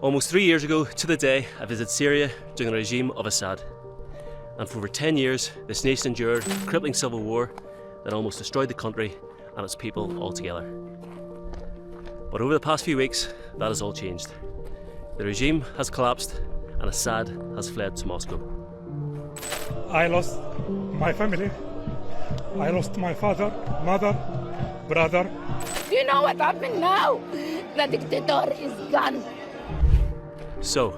Almost 3 years ago to the day, I visited Syria during the regime of Assad. And for over 10 years, this nation endured a crippling civil war that almost destroyed the country and its people altogether. But over the past few weeks, that has all changed. The regime has collapsed and Assad has fled to Moscow. I lost my family. I lost my father, mother, brother. Do you know what happened now? The dictator is gone. So,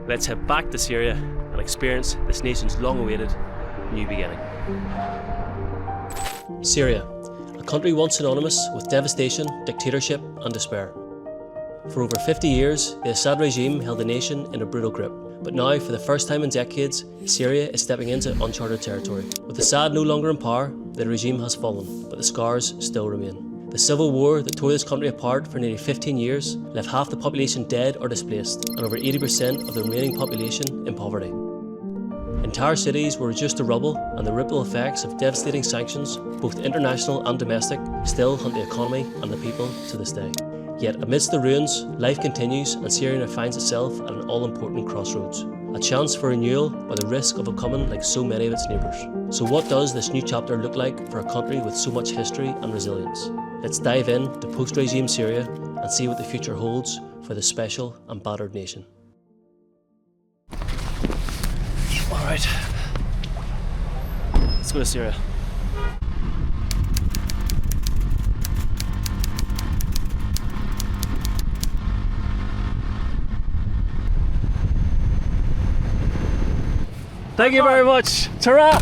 let's head back to Syria and experience this nation's long-awaited new beginning. Syria, a country once synonymous with devastation, dictatorship and despair. For over 50 years, the Assad regime held the nation in a brutal grip. But now, for the first time in decades, Syria is stepping into uncharted territory. With Assad no longer in power, the regime has fallen, but the scars still remain. The civil war that tore this country apart for nearly 15 years left half the population dead or displaced, and over 80% of the remaining population in poverty. Entire cities were reduced to rubble, and the ripple effects of devastating sanctions, both international and domestic, still haunt the economy and the people to this day. Yet amidst the ruins, life continues and Syria now finds itself at an all-important crossroads. A chance for renewal or the risk of becoming like so many of its neighbours. So what does this new chapter look like for a country with so much history and resilience? Let's dive in to post-regime Syria and see what the future holds for this special and battered nation. Alright, let's go to Syria. Thank you very much. Ta-ra!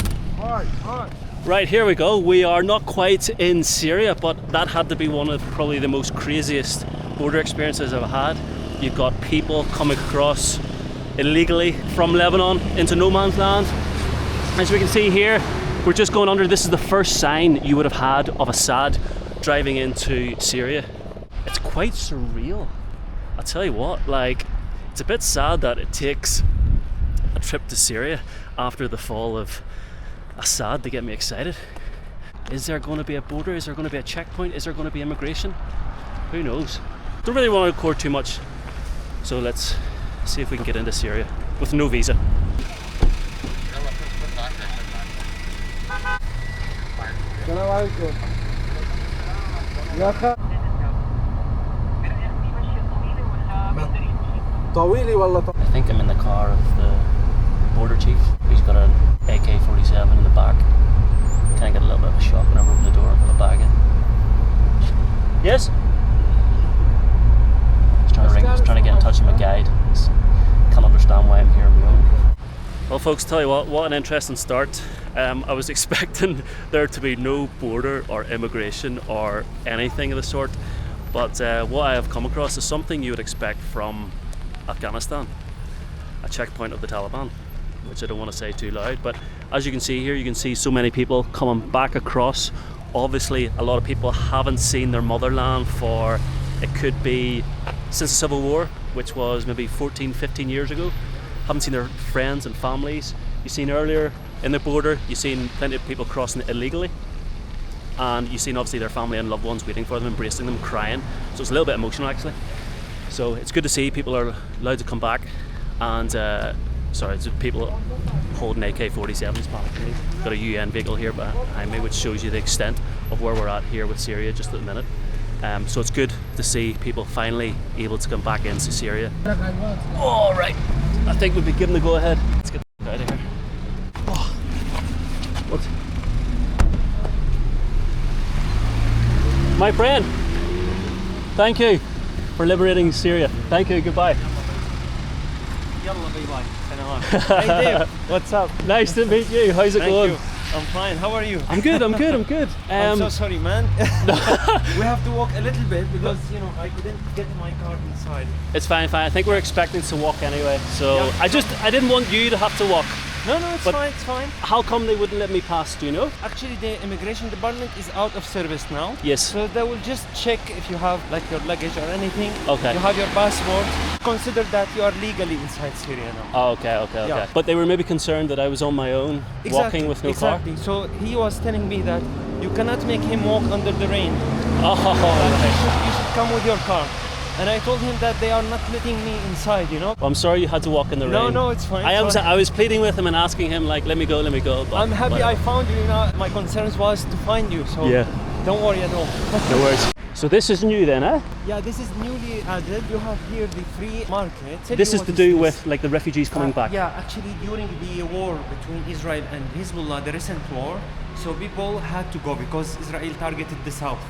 Right, here we go. We are not quite in Syria, but that had to be one of probably the most craziest border experiences I've had. You've got people coming across illegally from Lebanon into no man's land. As we can see here, we're just going under. This is the first sign you would have had of Assad driving into Syria. It's quite surreal. I'll tell you what, like, it's a bit sad that it takes a trip to Syria after the fall of Assad to get me excited. Is there going to be a border? Is there going to be a checkpoint? Is there going to be immigration? Who knows? Don't really want to record too much, so let's see if we can get into Syria with no visa. I think I'm in the car of the border chief. He's got an AK-47 in the back. Kind of get a little bit of a shock when I open the door and put a bag in. Yes? He's trying to ring. He's trying to get in touch with my guide. Can't understand why I'm here on my own. Well, folks, tell you what an interesting start. I was expecting there to be no border or immigration or anything of the sort, but what I have come across is something you would expect from Afghanistan, a checkpoint of the Taliban, which I don't want to say too loud, but as you can see here, you can see so many people coming back across. Obviously, a lot of people haven't seen their motherland for, it could be since the Civil War, which was maybe 14, 15 years ago. Haven't seen their friends and families. You've seen earlier in the border, you've seen plenty of people crossing illegally, and you've seen obviously their family and loved ones waiting for them, embracing them, crying. So it's a little bit emotional actually. So it's good to see people are allowed to come back, and it's people holding AK-47s. Got a UN vehicle here behind me, which shows you the extent of where we're at here with Syria just at the minute. So it's good to see people finally able to come back into Syria. All right, I think we'll be given the go-ahead. Let's get out of here. Oh, what? My friend, thank you for liberating Syria. Thank you, goodbye. Hey Dave, what's up? Nice to meet you. How's it going? You. I'm fine. How are you? I'm good. I'm good. I'm so sorry, man. We have to walk a little bit because I couldn't get my car inside. It's fine. I think we're expecting to walk anyway. So yeah. I didn't want you to have to walk. No, it's fine. How come they wouldn't let me pass? Do you know? Actually, the immigration department is out of service now. Yes. So they will just check if you have like your luggage or anything. Okay. You have your passport. Consider that you are legally inside Syria now. Oh, okay. Yeah. But they were maybe concerned that I was on my own, walking with no car. Exactly. So he was telling me that you cannot make him walk under the rain. Oh, you should come with your car. and I told him that they are not letting me inside, you know. Well, I'm sorry you had to walk in the rain. No, it's fine. I was pleading with him and asking him like, let me go. But I'm happy whatever. I found you, you know. My concerns was to find you, so Yeah. don't worry at all. No worries. So this is new then, eh? Yeah, this is newly added. You have here the free market. Tell This you is what to do this. with like the refugees coming back. Yeah, actually during the war between Israel and Hezbollah, the recent war, so people had to go because Israel targeted the south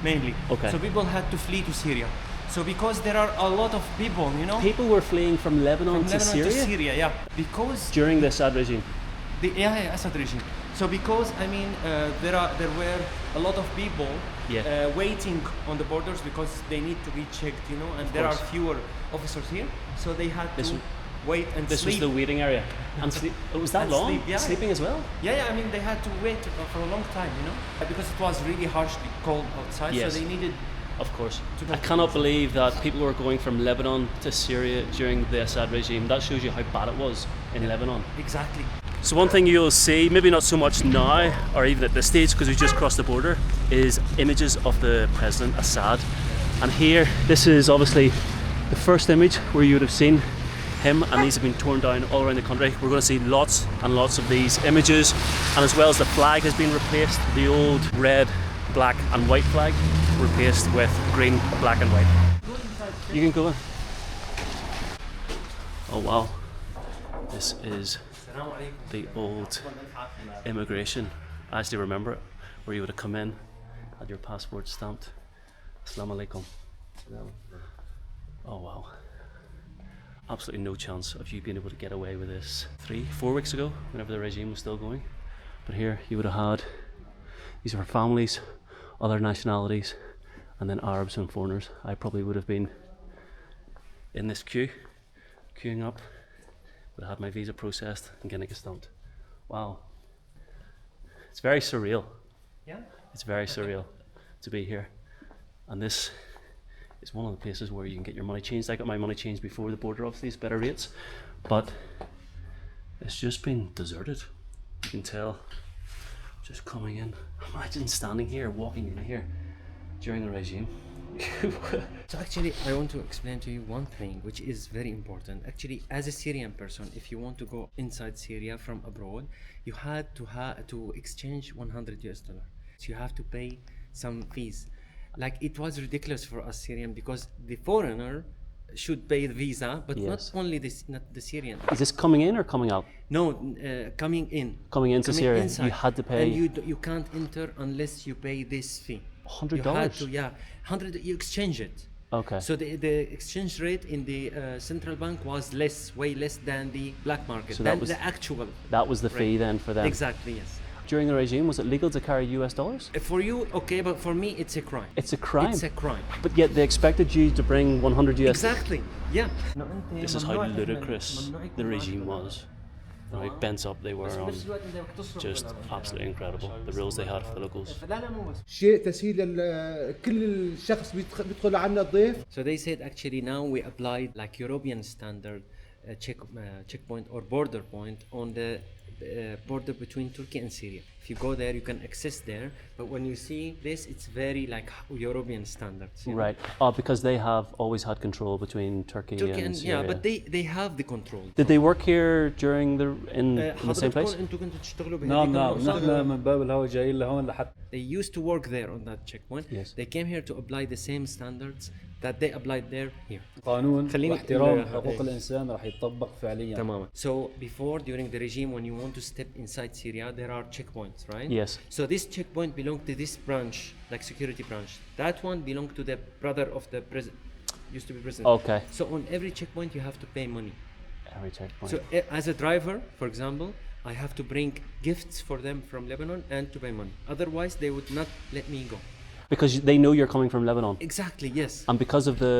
mainly. Okay. So people had to flee to Syria. So because there are a lot of people, you know, People were fleeing from Lebanon, from to Lebanon Syria to Syria, yeah, because during the Assad regime. the Assad regime. So because I mean there were a lot of people Yeah. waiting on the borders because they need to be checked, you know, and there are course. fewer officers here, so they had This to was- wait and This sleep. was the waiting area. And sleep. Oh, was that And long? sleep, yeah. Sleeping as well? Yeah, I mean they had to wait for a long time, you know, because it was really harshly cold outside, Yes. so they needed. Of course. To I go. cannot believe that people were going from Lebanon to Syria during the Assad regime. That shows you how bad it was in Lebanon. Exactly. So one thing you'll see, maybe not so much now or even at this stage because we just crossed the border, is images of the President Assad. And here, this is obviously the first image where you would have seen him, and these have been torn down all around the country. We're going to see lots and lots of these images, and as well as the flag has been replaced, the old red, black and white flag replaced with green, black and white. You can go in. Oh wow, this is the old immigration. I actually remember it, where you would have come in, had your passport stamped. Assalamu alaikum. Oh wow. Absolutely no chance of you being able to get away with this 3-4 weeks ago, whenever the regime was still going. But here you would have had, these are families, other nationalities, and then Arabs and foreigners. I probably would have been in this queuing up, would have had my visa processed and getting it stamped. Wow. It's very surreal. Yeah. It's very surreal to be here. And this is one of the places where you can get your money changed. I got my money changed before the border, obviously, it's better rates. But it's just been deserted. You can tell, just coming in. Imagine standing here, walking in here during the regime. So actually, I want to explain to you one thing, which is very important. Actually, as a Syrian person, if you want to go inside Syria from abroad, you had to exchange 100 US dollar. So you have to pay some fees. Like it was ridiculous for us Syrian because the foreigner should pay the visa, but Yes. not only this, not the Syrian. Is this coming in or coming out? No, coming in. Coming into Syria, inside. you had to pay And you can't enter unless you pay this fee. $100? You had to, yeah, 100. You exchange it. Okay. So the exchange rate in the central bank was way less than the black market, So than that was- the actual. That was the fee rate. then for them. Exactly, yes. During the regime, was it legal to carry US dollars? For you, okay, but for me, it's a crime. It's a crime. It's a crime. But yet they expected you to bring 100 US. Exactly, yeah. This is how ludicrous the regime was. How bent up they were on just absolutely incredible, the rules they had for the locals. شيء تسهيل كل الشخص بيدخل عنا الضيف. So they said actually now we applied like European standard checkpoint or border point on the border between Turkey and Syria. If you go there, you can access there. But when you see this, it's very like European standards. you know? Right. Because they have always had control between Turkey Turkey and and Syria. yeah, but they have the control. Did they work here during in the same place? حضرتكم انتوا كنتوا تشتغلوا نعم بهذيك نعم المنصة؟ نحن من باب الهوى جايين لهون لحتى They used to work there on that checkpoint. Yes. They came here to apply the same standards that they applied there here. قانون خليني- واحترام إيه. حقوق الانسان راح يطبق فعليا. تماما. So before during the regime when you want to step inside Syria there are checkpoints, right? Yes. So this checkpoint belonged to this branch, like security branch. That one belonged to the brother of the president, used to be president. Okay. So on every checkpoint you have to pay money. Every checkpoint. So as a driver, for example, I have to bring gifts for them from Lebanon and to pay money. Otherwise they would not let me go. Because they know you're coming from Lebanon. Exactly, yes. And because of the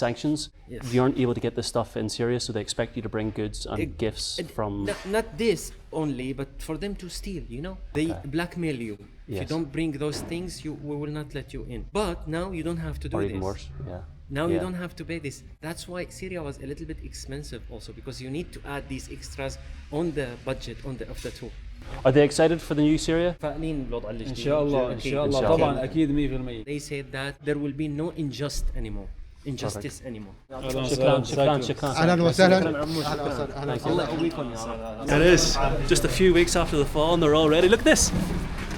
sanctions, Yes. you aren't able to get this stuff in Syria, so they expect you to bring goods and gifts from. Not this only, but for them to steal, you know, they blackmail you. If you Yes. don't bring those things, we will not let you in. But now you don't have to do Or this. even worse, yeah. Now you Yeah. don't have to pay this. That's why Syria was a little bit expensive also, because you need to add these extras on the budget of the tour. Are they excited for the new Syria? فاقلين بالوضع الجديد. ان شاء الله ان شاء الله طبعا اكيد 100%. They said that there will be no injustice anymore. شكرا. اهلا وسهلا. الله يقويكم يا رب. It is just a few weeks after the fall and they're already, look at this,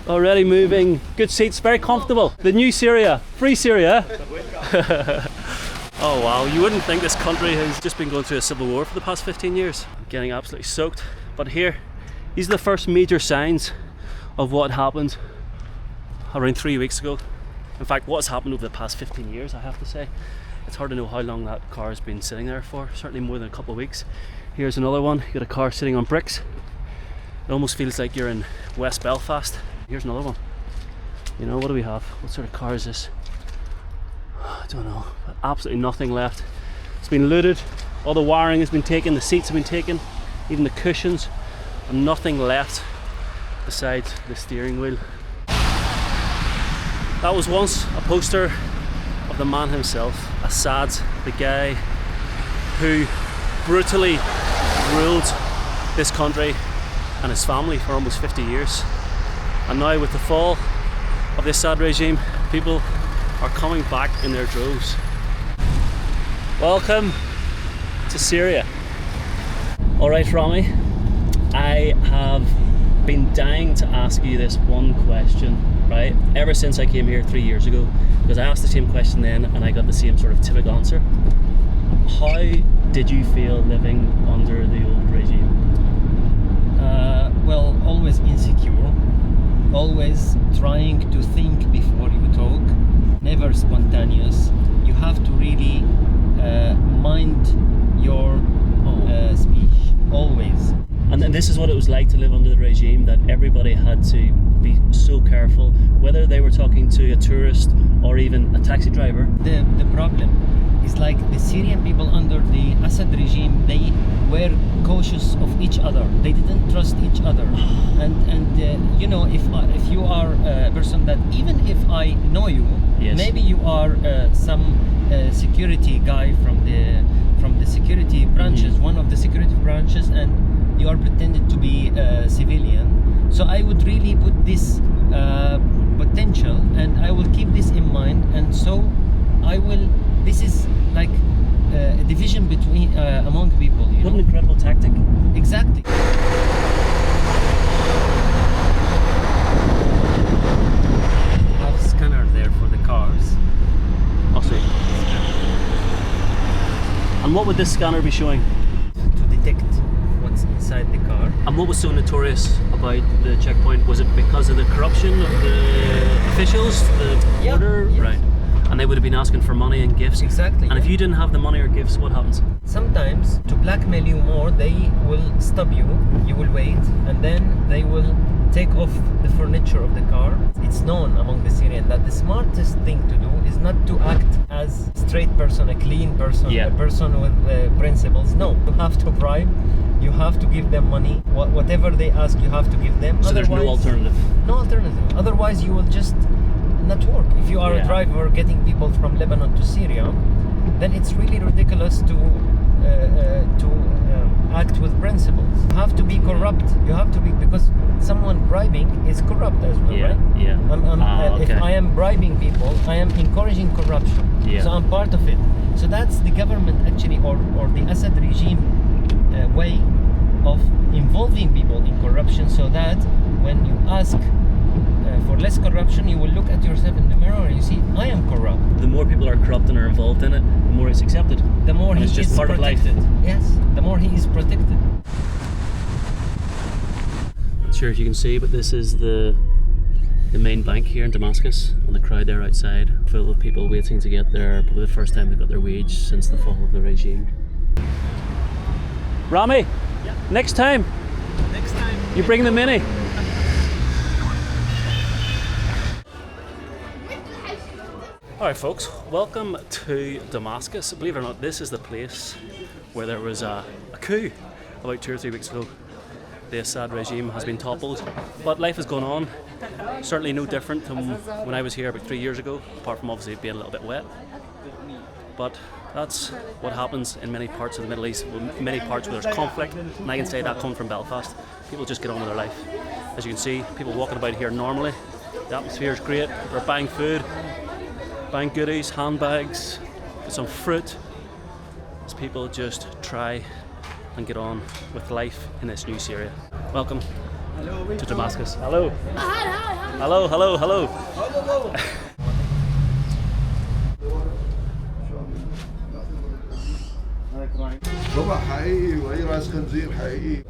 already moving, good seats, very comfortable. The new Syria, free Syria. Oh wow, you wouldn't think this country has just been going through a civil war for the past 15 years. Getting absolutely soaked. But here, these are the first major signs of what happened around 3 weeks ago. In fact, what's happened over the past 15 years, I have to say. It's hard to know how long that car has been sitting there for, certainly more than a couple of weeks. Here's another one, you got a car sitting on bricks. It almost feels like you're in West Belfast. Here's another one. You know, what do we have? What sort of car is this? I don't know, but absolutely nothing left. It's been looted, all the wiring has been taken, the seats have been taken, even the cushions, and nothing left besides the steering wheel. That was once a poster of the man himself, Assad, the guy who brutally ruled this country and his family for almost 50 years. And now with the fall of the Assad regime, people are coming back in their droves. Welcome to Syria. Alright Rami, I have been dying to ask you this one question, right? Ever since I came here 3 years ago, because I asked the same question then and I got the same sort of typical answer. How did you feel living under the old regime? Well, always insecure, always trying to think before you talk, never spontaneous. You have to really mind your speech, always. And this is what it was like to live under the regime, that everybody had to be so careful, whether they were talking to a tourist or even a taxi driver. The problem is like the Syrian people under the Assad regime, they were cautious of each other. They didn't trust each other. And you know, if you are a person that, even if I know you, yes, maybe you are some security guy from the security branches, one of the security branches, and you are pretended to be a civilian. So I would really put this potential, and I will keep this in mind, and so I will, this is like a division between among people, you What know? an incredible tactic. Exactly. Have a scanner there for the cars. I'll see. And what would this scanner be showing? To detect what's inside the car. And what was so notorious about the checkpoint? Was it because of the corruption of the officials, the Yeah, border? yes. Right. And they would have been asking for money and gifts. Exactly. And if you didn't have the money or gifts, what happens? Sometimes, to blackmail you more, they will stop you, you will wait, and then they will take off the furniture of the car. It's known among the Syrian that the smartest thing to do is not to act as a straight person, a clean person, Yeah. a person with principles. No, you have to bribe, you have to give them money. Whatever they ask, you have to give them. So there's no alternative. No alternative. Otherwise, you will just not work. If you are Yeah. a driver getting people from Lebanon to Syria, then it's really ridiculous to act with principles. You have to be corrupt. You have to be, because someone bribing is corrupt as well, Yeah, right? yeah. If Okay. I am bribing people, I am encouraging corruption. Yeah. So I'm part of it. So that's the government actually, or the Assad regime way of involving people in corruption, so that when you ask for less corruption, you will look at yourself in the mirror and you see, I am corrupt. The more people are corrupt and are involved in it, the more it's accepted. The more And he it's just is part of life. protected. Yes, the more he is protected. Not sure if you can see, but this is the main bank here in Damascus, and the crowd there outside, full of people waiting to get there, probably the first time they got their wage since the fall of the regime. Rami, next time you bring the mini. Alright folks, welcome to Damascus. Believe it or not, this is the place where there was a coup about 2 or 3 weeks ago. The Assad regime has been toppled, but life has gone on. Certainly no different from when I was here about 3 years ago, apart from obviously it being a little bit wet. But that's what happens in many parts of the Middle East, many parts where there's conflict, and I can say that coming from Belfast. People just get on with their life. As you can see, people walking about here normally. The atmosphere is great. They're buying food, buying goodies, handbags, some fruit, as people just try and get on with life in this new Syria. Welcome to Damascus. Hello. Hello, hello, hello.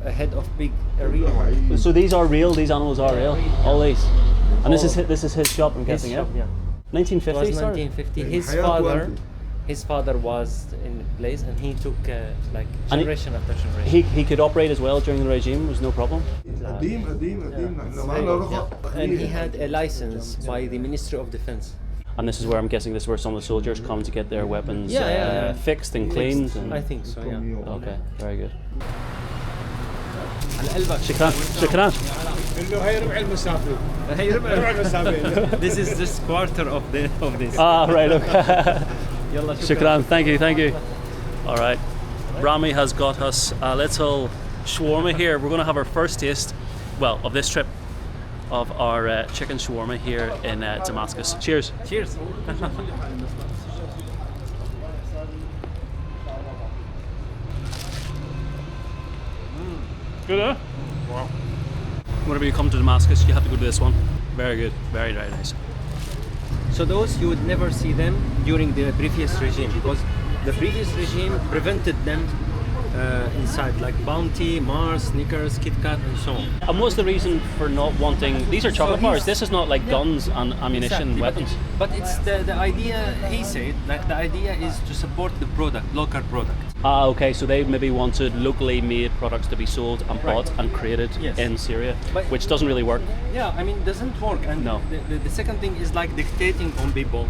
Ahead of big arena. So these are real. These animals are real. All these. And this is his shop. I'm guessing. Shop, yeah. 1950. It was 1950. His father was in place, and he took like generation after generation. He could operate as well during the regime. Was no problem. And he had a license by the Ministry of Defense. And this is where I'm guessing this is where some of the soldiers come to get their weapons fixed and cleaned. And I think so. Yeah. Okay. Very good. شكرا شكرا. This is just quarter of this. Ah, right. Okay. Shukran. Thank you. All right. Rami has got us a little shawarma here. We're going to have our first taste, well, of this trip, of our chicken shawarma here in Damascus. Cheers. Cheers. Good, huh? Wow. Whenever you come to Damascus, you have to go to this one. Very good. Very, very nice. So those, you would never see them during the previous regime, because the previous regime prevented them inside, like Bounty, Mars, Snickers, Kit Kat, and so on. And what's the reason for not wanting... These are chocolate bars. This is not like guns and ammunition, exactly, weapons. But it's the idea, he said, that the idea is to support the product, local product. Ah, okay, so they maybe wanted locally made products to be sold and bought and created in Syria, which doesn't really work. Yeah, I mean, it doesn't work. And no. The second thing is like dictating on people,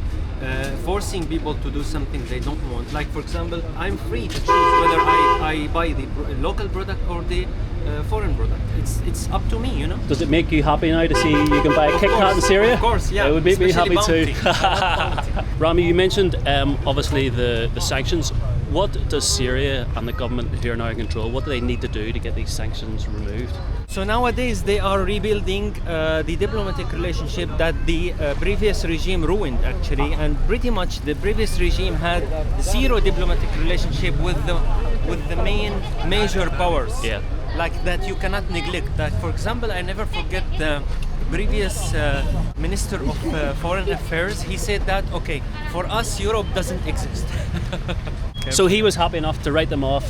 forcing people to do something they don't want. Like, for example, I'm free to choose whether I buy the local product or the foreign product. It's up to me, you know. Does it make you happy now to see you can buy a Kit Kat in Syria? Of course, yeah. It would make me happy too. Bounty. Rami, you mentioned obviously the sanctions. What does Syria and the government who are now in control, what do they need to do to get these sanctions removed? So nowadays they are rebuilding the diplomatic relationship that the previous regime ruined, actually, and pretty much the previous regime had zero diplomatic relationship with the major powers. Yeah. Like that you cannot neglect. That, for example, I never forget the previous Minister of Foreign Affairs. He said that, okay, for us Europe doesn't exist. So he was happy enough to write them off,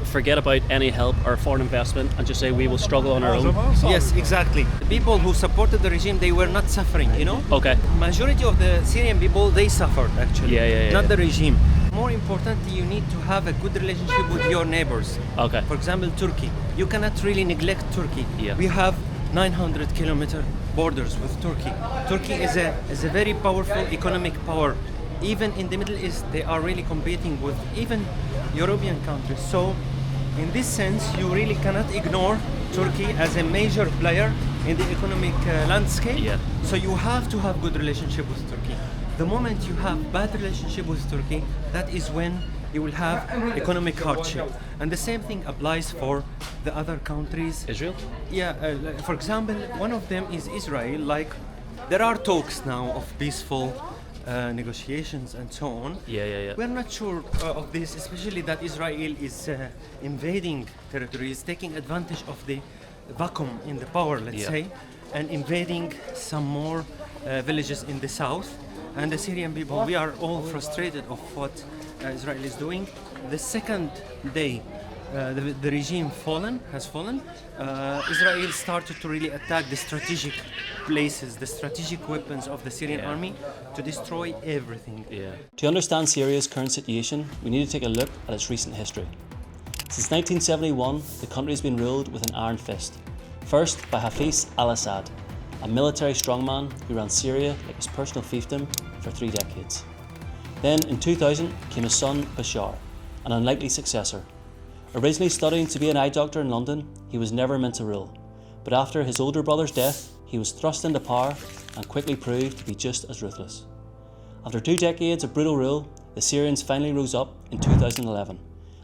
forget about any help or foreign investment, and just say we will struggle on our own. Yes, exactly. The people who supported the regime, they were not suffering, you know? Okay. Majority of the Syrian people, they suffered, actually. Yeah. Not the regime. More importantly, you need to have a good relationship with your neighbors. Okay. For example, Turkey. You cannot really neglect Turkey. Yeah. We have 900 kilometer borders with Turkey. Turkey is a very powerful economic power. Even in the Middle East, they are really competing with even European countries. So, in this sense, you really cannot ignore Turkey as a major player in the economic landscape. Yeah. So you have to have good relationship with Turkey. The moment you have bad relationship with Turkey, that is when you will have economic hardship. And the same thing applies for the other countries. Israel? Yeah, for example, one of them is Israel. Like, there are talks now of peaceful negotiations and so on. Yeah. We're not sure of this, especially that Israel is invading territories, taking advantage of the vacuum in the power, let's say, and invading some more villages in the south. And the Syrian people, we are all frustrated of what Israel is doing. The second day the regime has fallen, Israel started to really attack the strategic places, the strategic weapons of the Syrian army to destroy everything. Yeah. To understand Syria's current situation, we need to take a look at its recent history. Since 1971, the country has been ruled with an iron fist. First by Hafez al-Assad, a military strongman who ran Syria like his personal fiefdom for 3 decades. Then in 2000 came his son Bashar, an unlikely successor. Originally studying to be an eye doctor in London, he was never meant to rule. But after his older brother's death, he was thrust into power and quickly proved to be just as ruthless. After 2 decades of brutal rule, the Syrians finally rose up in 2011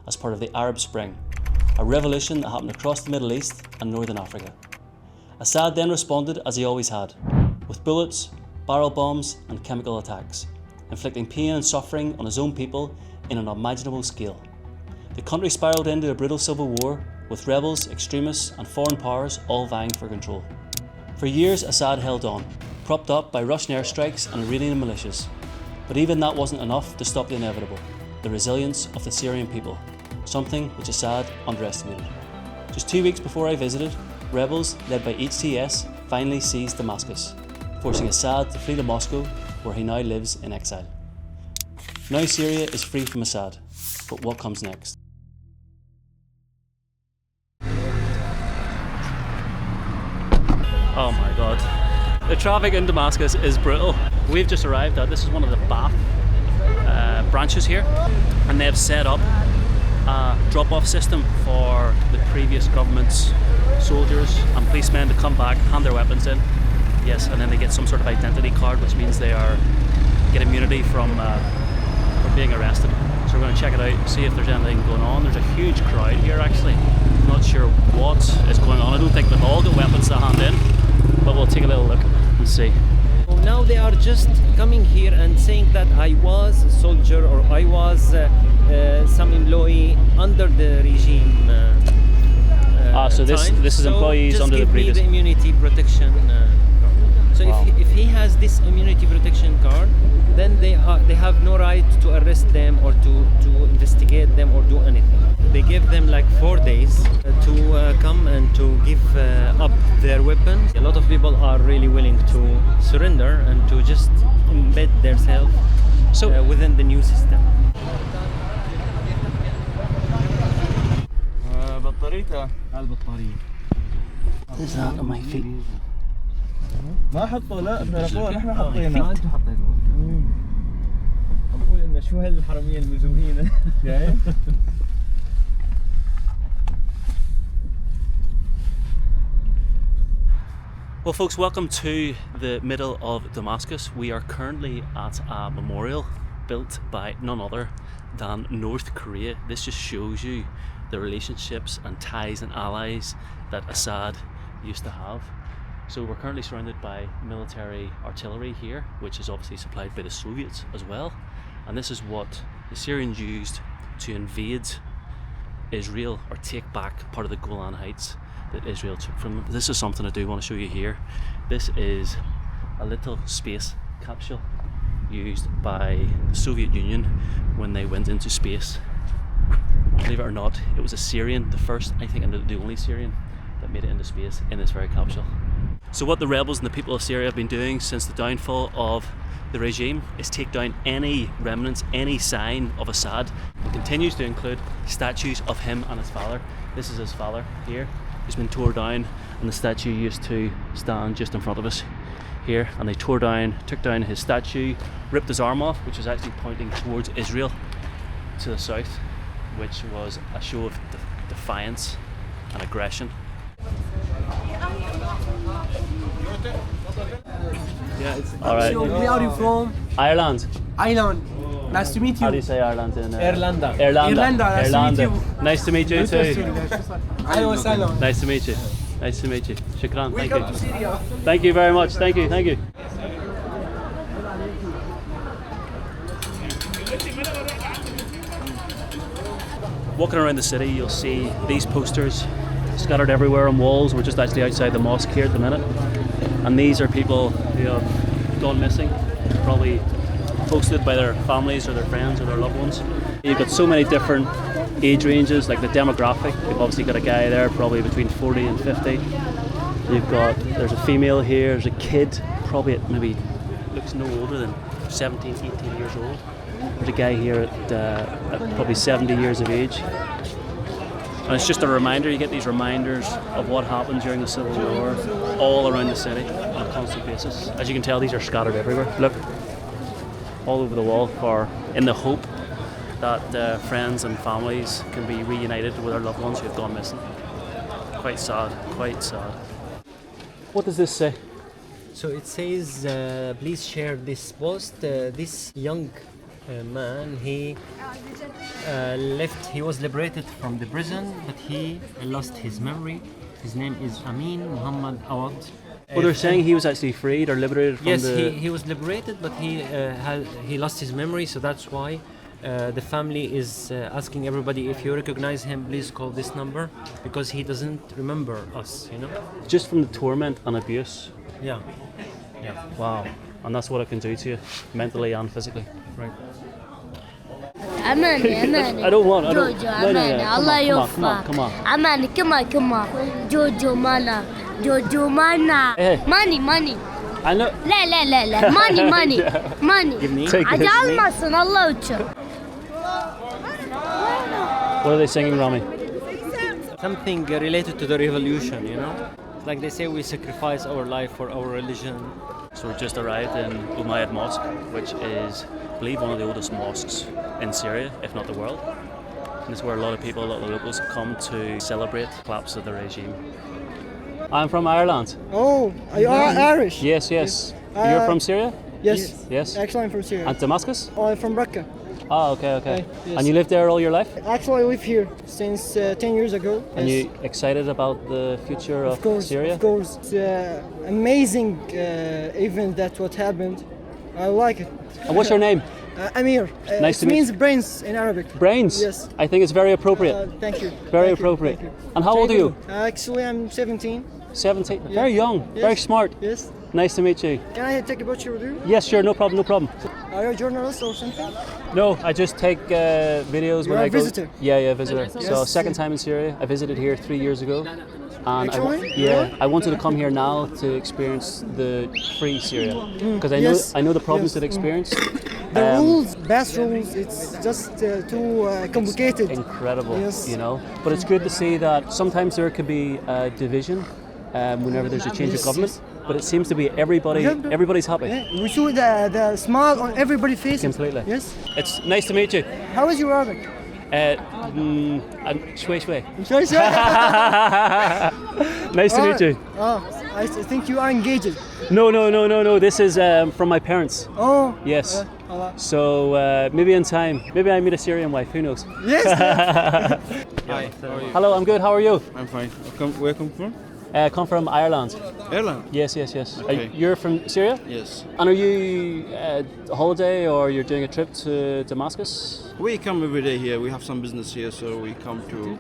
as part of the Arab Spring, a revolution that happened across the Middle East and Northern Africa. Assad then responded as he always had, with bullets, barrel bombs and chemical attacks, inflicting pain and suffering on his own people in an unimaginable scale. The country spiralled into a brutal civil war, with rebels, extremists and foreign powers all vying for control. For years Assad held on, propped up by Russian airstrikes and Iranian militias. But even that wasn't enough to stop the inevitable, the resilience of the Syrian people, something which Assad underestimated. Just 2 weeks before I visited, rebels led by HTS finally seized Damascus, forcing Assad to flee to Moscow, where he now lives in exile. Now Syria is free from Assad, but what comes next? Oh my god. The traffic in Damascus is brutal. We've just arrived at, this is one of the Ba'ath branches here, and they've set up a drop-off system for the previous government's soldiers and policemen to come back, hand their weapons in, yes, and then they get some sort of identity card, which means they get immunity from being arrested. So we're going to check it out, see if there's anything going on. There's a huge crowd here actually. I'm not sure what is going on. I don't think they've all got weapons to hand in, but we'll take a little look and see. Now they are just coming here and saying that I was a soldier or I was some employee under the regime. So this is employees just under the give previous. Me the immunity protection. So Wow. if he has this immunity protection card, then they have no right to arrest them or to investigate them or do anything. They give them like 4 days to come and to give up their weapons. A lot of people are really willing to surrender and to just embed themselves within the new system. What is that on my feet? ما حطوا لا احنا فوق احنا حطينا انتوا حطيتوا بقول انه شو هالحراميه المزومين جاي. Well folks, welcome to the middle of Damascus. We are currently at a memorial built by none other than North Korea. This just shows you the relationships and ties and allies that Assad used to have. So we're currently surrounded by military artillery here, which is obviously supplied by the Soviets as well. And this is what the Syrians used to invade Israel or take back part of the Golan Heights that Israel took from them. This is something I do want to show you here. This is a little space capsule used by the Soviet Union when they went into space. Believe it or not, it was a Syrian, the first, I think, and the only Syrian that made it into space in this very capsule. So what the rebels and the people of Syria have been doing since the downfall of the regime is take down any remnants, any sign of Assad. It continues to include statues of him and his father. This is his father here, who's been tore down, and the statue used to stand just in front of us here, and they took down his statue, ripped his arm off, which was actually pointing towards Israel to the south, which was a show of defiance and aggression. Yeah, it's Alright. So where are you from? Ireland. Ireland. Nice to meet you. How do you say Ireland in Irlanda. Irlanda. Nice to meet you too. Hello, Salem. Nice to meet you. Nice to meet you. Shukran. Thank Welcome to you. Syria. Thank you very much. Thank you. Thank you. Walking around the city, you'll see these posters scattered everywhere on walls. We're just actually outside the mosque here at the minute, and these are people who have gone missing, probably posted by their families or their friends or their loved ones. You've got so many different age ranges, like the demographic. You've obviously got a guy there probably between 40 and 50. There's a female here, there's a kid, probably maybe looks no older than 17, 18 years old. There's a guy here at probably 70 years of age. And it's just a reminder, you get these reminders of what happened during the Civil War all around the city on a constant basis. As you can tell, these are scattered everywhere. Look, all over the wall, in the hope that friends and families can be reunited with their loved ones who have gone missing. Quite sad, quite sad. What does this say? So it says, please share this post. This young man, he left, he was liberated from the prison, but he lost his memory. His name is Amin Muhammad Awad. Well, they're saying he was actually freed or liberated from Yes, the... he was liberated, but he lost his memory, so that's why the family is asking everybody, if you recognize him, please call this number, because he doesn't remember us, you know? Just from the torment and abuse. Yeah. Yeah. Wow. And that's what it can do to you, mentally and physically. Right. أماني I don't want... I don't, جوجو no, no, أماني no. الله Come on, يوفقك come on. أماني كما جوجو مانا Hey. ماني I know... لا ماني Take this. عجال مصن الله وجه What are they singing, Rami? Something related to the revolution, you know? It's like they say, we sacrifice our life for our religion. So we just arrived in Umayyad Mosque, which is, I believe, one of the oldest mosques in Syria, if not the world. And it's where a lot of people, a lot of locals come to celebrate the collapse of the regime. I'm from Ireland. Oh, you are Irish? Yes. You're from Syria? Yes. Yes. Actually, I'm from Syria. And Damascus? Oh, I'm from Raqqa. Oh, okay. Yes. And you lived there all your life? Actually, I live here since 10 years ago. And Yes. you excited about the future of Syria? Of course. It's amazing event that what happened. I like it. And what's your name? Amir. Nice it to meet means you. brains in Arabic. Brains? Yes. I think it's very appropriate. Thank you. Very Thank you. appropriate. Thank you. And how old are you? Actually, I'm 17. 17. Yeah. Very young. Yes. Very smart. Yes. Nice to meet you. Can I take a picture with you? Yes, sure, no problem. Are you a journalist or something? No, I just take videos You're when a I go. visitor? Yeah, visitor. Yes. So second time in Syria. I visited here 3 years ago. And Actually? I wanted to come here now to experience the free Syria because Yes. I know the problems Yes. that experience. The rules, bad rules, it's just too complicated. Incredible, Yes. you know. But it's good to see that sometimes there could be a division whenever there's a change of government. But it seems to be everybody's happy. Yeah, we saw the smile on everybody's faces. Completely. Yes. It's nice to meet you. How is your Arabic? Shui. Nice Nice to meet you. Oh, I think you are engaged. No. This is from my parents. Oh. Yes. So maybe in time, maybe I meet a Syrian wife. Who knows? Yes. Hi, how are you? Hello, I'm good. How are you? I'm fine. Where come from? Come from Ireland. Ireland? Yes. Okay. You're from Syria? Yes. And are you a holiday or you're doing a trip to Damascus? We come every day here. We have some business here, so we come to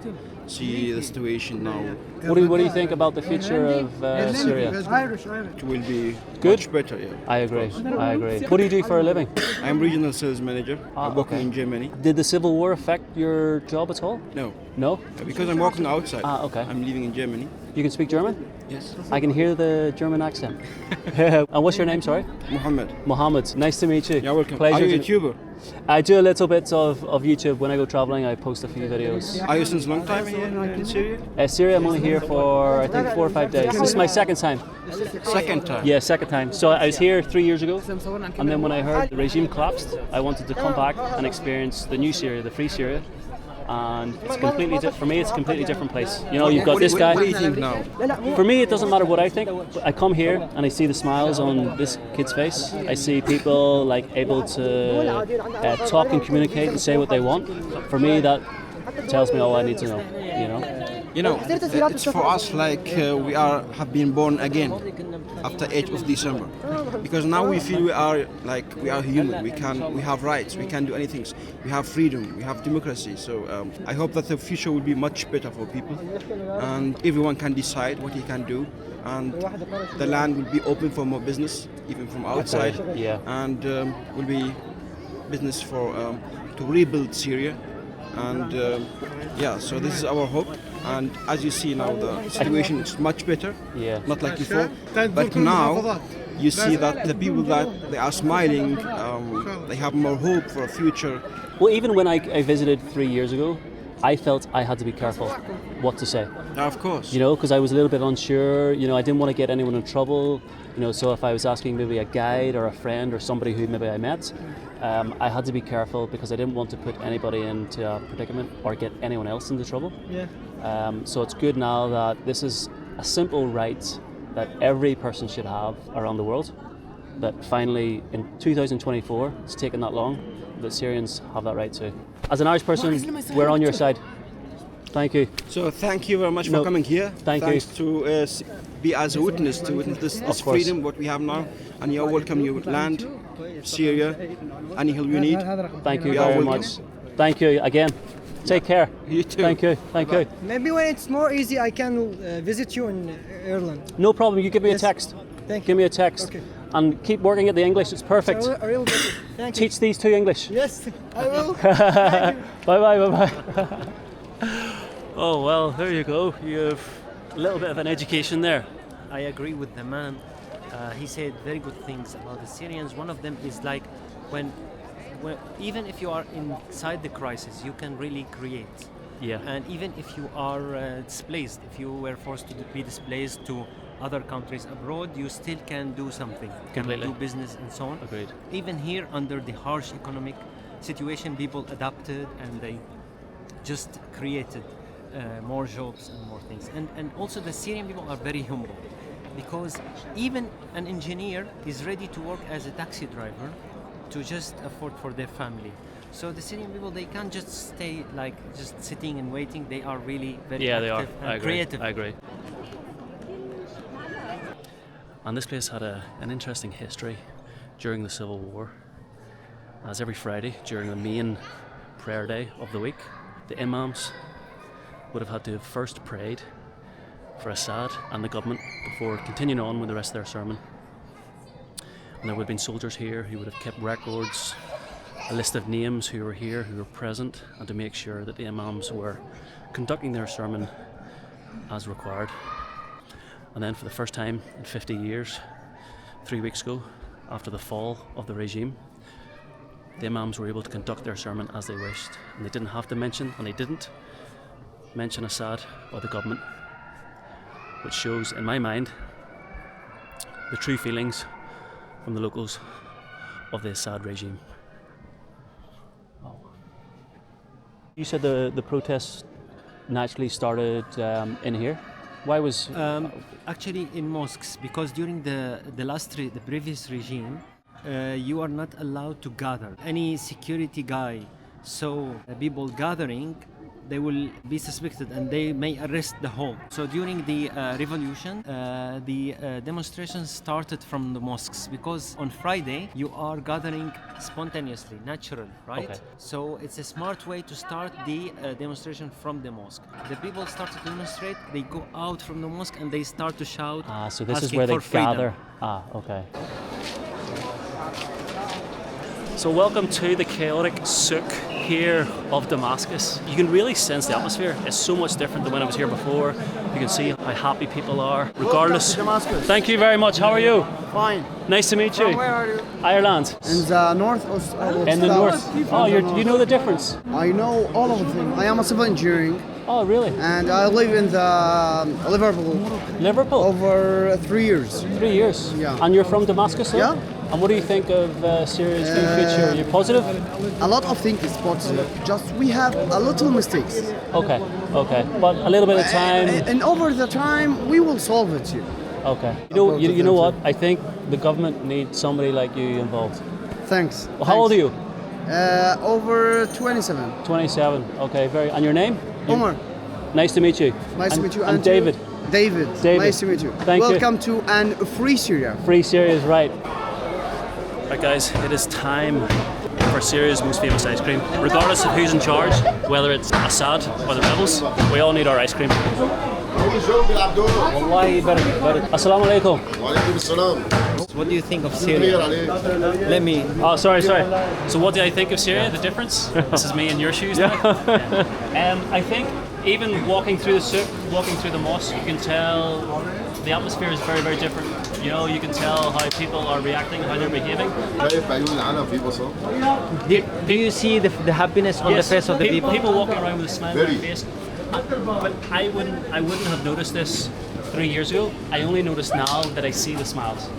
see the situation now. What do you think about the future of Syria? Irish. It will be Good? much better, yeah. I agree. What do you do for a living? I'm regional sales manager. I'm working okay. in Germany. Did the civil war affect your job at all? No, No? because I'm working outside. Okay. I'm living in Germany. You can speak German? Yes. I can hear the German accent. And what's your name, sorry? Mohammed. Nice to meet you. You're welcome. Pleasure. Are you a to- YouTuber? I do a little bit of YouTube. When I go traveling, I post a few videos. Are you since long time here in Syria? Syria, I'm only here for, I think, 4 or 5 days. This is my second time. Second time? Yeah, second time. So I was here 3 years ago, and then when I heard the regime collapsed, I wanted to come back and experience the new Syria, the free Syria. And it's for me, it's a completely different place. You know, you've got this guy. What do you think now? For me, it doesn't matter what I think. I come here and I see the smiles on this kid's face. I see people like able to talk and communicate and say what they want. For me, that tells me all I need to know. You know, it's for us like we have been born again after 8th of December, because now we feel we are human. We have rights. We can do anything. We have freedom. We have democracy. So I hope that the future will be much better for people, and everyone can decide what he can do, and the land will be open for more business, even from outside. Yeah. And will be business for to rebuild Syria. And so this is our hope. And as you see now, the situation is much better. Yeah. Not like before. But now you see that the people that they are smiling, they have more hope for a future. Well, even when I visited 3 years ago, I felt I had to be careful what to say. Of course. You know, because I was a little bit unsure. You know, I didn't want to get anyone in trouble. You know, so if I was asking maybe a guide or a friend or somebody who maybe I met, I had to be careful because I didn't want to put anybody into a predicament or get anyone else into trouble. Yeah. So it's good now that this is a simple right that every person should have around the world. That finally in 2024, it's taken that long, that Syrians have that right too. As an Irish person, we're on your side. Thank you. So thank you very much for coming here. Thanks to be as a witness to witness this freedom what we have now, and you're welcome. You land Syria, any help you need. Thank you very much. Thank you again. Take care. You too. Thank you. Thank you. Maybe when it's more easy, I can visit you in Ireland. No problem. You give me a text. Thank you. Give me a text. Okay. And keep working at the English. It's perfect. I will get it. Thank you. Teach these two English. Yes, I will. Bye. Oh well, there you go. You have a little bit of an education there. I agree with the man. He said very good things about the Syrians. One of them is like when even if you are inside the crisis, you can really create. Yeah. And even if you are displaced, if you were forced to be displaced to other countries abroad, you still can do something. Completely. Can do business and so on. Agreed. Even here, under the harsh economic situation, people adapted and they just created more jobs and more things. And also the Syrian people are very humble, because even an engineer is ready to work as a taxi driver to just afford for their family. So the Syrian people, they can't just stay like just sitting and waiting. They are really very active and creative. I agree. And this place had an interesting history during the Civil War, as every Friday during the main prayer day of the week, the imams would have had to have first prayed for Assad and the government before continuing on with the rest of their sermon. And there would have been soldiers here who would have kept records, a list of names who were here, who were present, and to make sure that the imams were conducting their sermon as required. And then for the first time in 50 years, 3 weeks ago, after the fall of the regime, the imams were able to conduct their sermon as they wished. And they didn't have to mention, and they didn't mention Assad or the government, which shows, in my mind, the true feelings from the locals of the Assad regime. You said the protests naturally started in here. Why was actually in mosques, because during the previous regime, you are not allowed to gather. Any security guy saw people gathering, they will be suspected and they may arrest the whole. So during the revolution, the demonstrations started from the mosques, because on Friday you are gathering spontaneously, natural, right? Okay. So it's a smart way to start the demonstration from the mosque. The people start to demonstrate, they go out from the mosque and they start to shout. So this is where they gather. Okay. So welcome to the chaotic souk here of Damascus. You can really sense the atmosphere. It's so much different than when I was here before. You can see how happy people are, regardless. Damascus. Thank you very much. How are you? Fine. Nice to meet you. From where are you? Ireland. In the north of In the north. Oh, you know the difference? I know all of them. I am a civil engineering. Oh, really? And I live in the Liverpool. Liverpool? Over 3 years. 3 years? Yeah. And you're from Damascus, though? Yeah. And what do you think of Syria's new future? Are you positive? A lot of things is positive. Just we have a little mistakes. Okay. But a little bit of time. And over the time, we will solve it here. Okay. You know what? I think the government needs somebody like you involved. Thanks. Well, how old are you? Over 27. 27. Okay. And your name? Omar. Nice to meet you. Nice to meet you. And David. David. Nice to meet you. Thank you. Welcome to Free Syria. Free Syria is right. Right, guys, it is time for Syria's most famous ice cream. Regardless of who's in charge, whether it's Assad or the rebels, we all need our ice cream. Assalamu alaikum. What do you think of Syria? Let me. Oh, sorry. So what do I think of Syria? The difference? This is me in your shoes now. I think even walking through the souk, walking through the mosque, you can tell the atmosphere is very, very different. You know, you can tell how people are reacting, how they're behaving. Do you see the happiness on the face of the people? People walking around with a smile on their face. But I wouldn't have noticed this 3 years ago. I only noticed now that I see the smiles.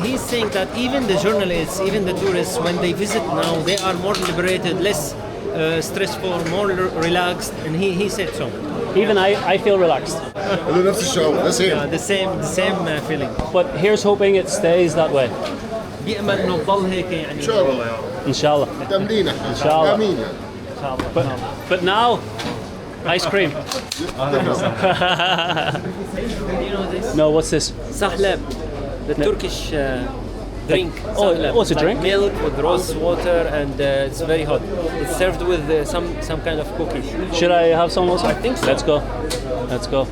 He's saying that even the journalists, even the tourists, when they visit now, they are more liberated, less stressful, more relaxed, and he said so. Even I feel relaxed. The same feeling. But here's hoping it stays that way. بيأمل إنه تضل هيك يعني. إن شاء الله. إن شاء الله. But now, ice cream. Do you know this? No, what's this? Salep, the Turkish drink. Oh, Salep. it's a drink? Milk with rose water, and it's very hot. It's served with some kind of cookies. Should I have some also? I think so. Let's go. Let's go.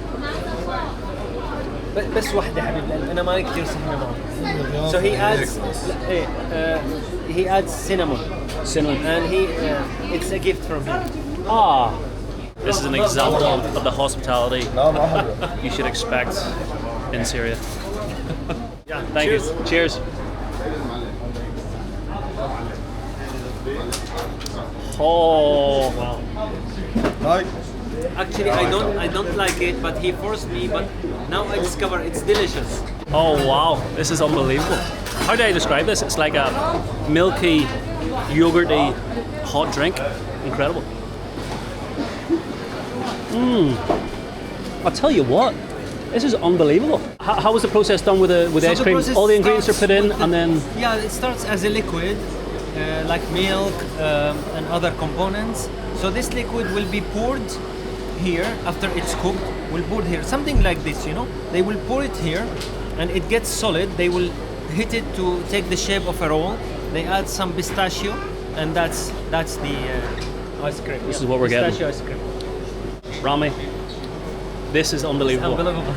بس واحدة حبيب القلب أنا ما كتير سهلة معه. So he adds cinnamon. Cinnamon. And it's a gift from him. Ah, this is an example of the hospitality you should expect in Syria. Yeah. Thank you. Cheers. Oh, wow. Actually, I don't like it, but he forced me. But now I discover it's delicious. Oh wow, this is unbelievable. How do I describe this? It's like a milky, yogurty hot drink. Incredible. I'll tell you what, this is unbelievable. How was the process done with the ice cream? All the ingredients are put in and then... Yeah, it starts as a liquid, like milk and other components. So this liquid will be poured here after it's cooked. Will pour here, something like this, you know. They will pour it here, and it gets solid. They will hit it to take the shape of a roll. They add some pistachio, and that's the ice cream. This is what we're getting. Pistachio ice cream. Rami, this is unbelievable. Unbelievable.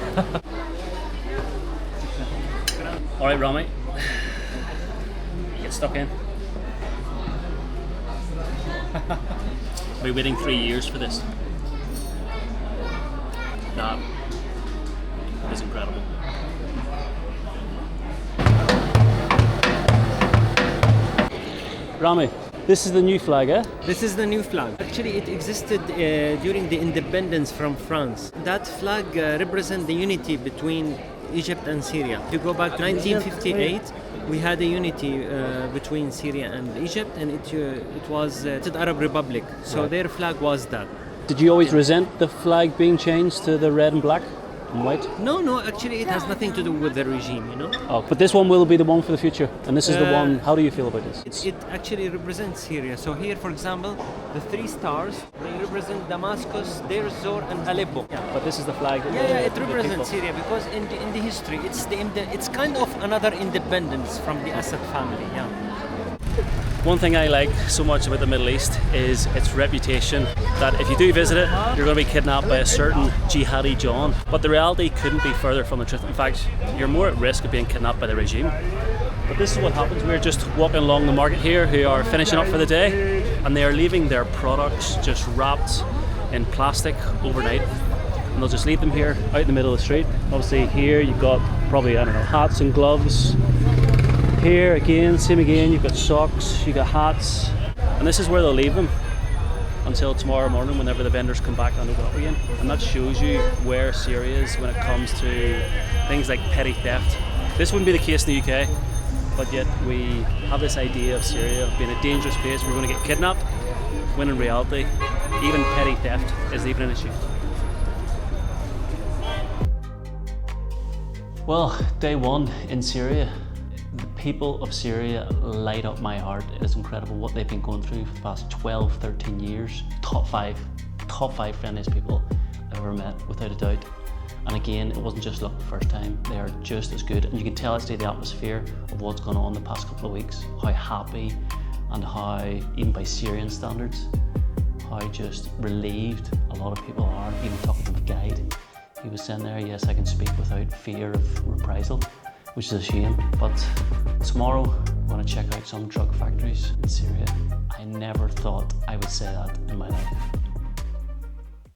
All right, Rami, get stuck in. I've been waiting 3 years for this. That is incredible. Rami, this is the new flag, eh? This is the new flag. Actually, it existed during the independence from France. That flag represents the unity between Egypt and Syria. If you go back to 1958, we had a unity between Syria and Egypt, and it was the Arab Republic. So their flag was that. Did you always resent the flag being changed to the red and black and white? No, actually it has nothing to do with the regime, you know. Oh, but this one will be the one for the future, and this is the one. How do you feel about this? It actually represents Syria. So here, for example, the 3 stars, they represent Damascus, Deir ez-Zor, and Aleppo. Yeah, but this is the flag. Yeah, it represents Syria because in the history, it's kind of another independence from the Assad family. Yeah. One thing I like so much about the Middle East is its reputation that if you do visit it, you're going to be kidnapped by a certain jihadi John. But the reality couldn't be further from the truth. In fact, you're more at risk of being kidnapped by the regime. But this is what happens. We're just walking along the market here who are finishing up for the day, and they are leaving their products just wrapped in plastic overnight. And they'll just leave them here out in the middle of the street. Obviously here you've got probably, I don't know, hats and gloves. Here again, same again, you've got socks, you've got hats, and this is where they'll leave them until tomorrow morning whenever the vendors come back and open up again. And that shows you where Syria is when it comes to things like petty theft. This wouldn't be the case in the UK, but yet we have this idea of Syria being a dangerous place. We're going to get kidnapped, when in reality, even petty theft isn't even an issue. Well, day one in Syria. The people of Syria light up my heart. It is incredible what they've been going through for the past 12, 13 years. Top five friendliest people I've ever met, without a doubt. And again, it wasn't just luck the first time. They are just as good. And you can tell it's the atmosphere of what's gone on the past couple of weeks, how happy and how, even by Syrian standards, how just relieved a lot of people are. Even talking to the guide, he was saying there, yes, I can speak without fear of reprisal, which is a shame. But tomorrow I'm going to check out some drug factories in Syria. I never thought I would say that in my life.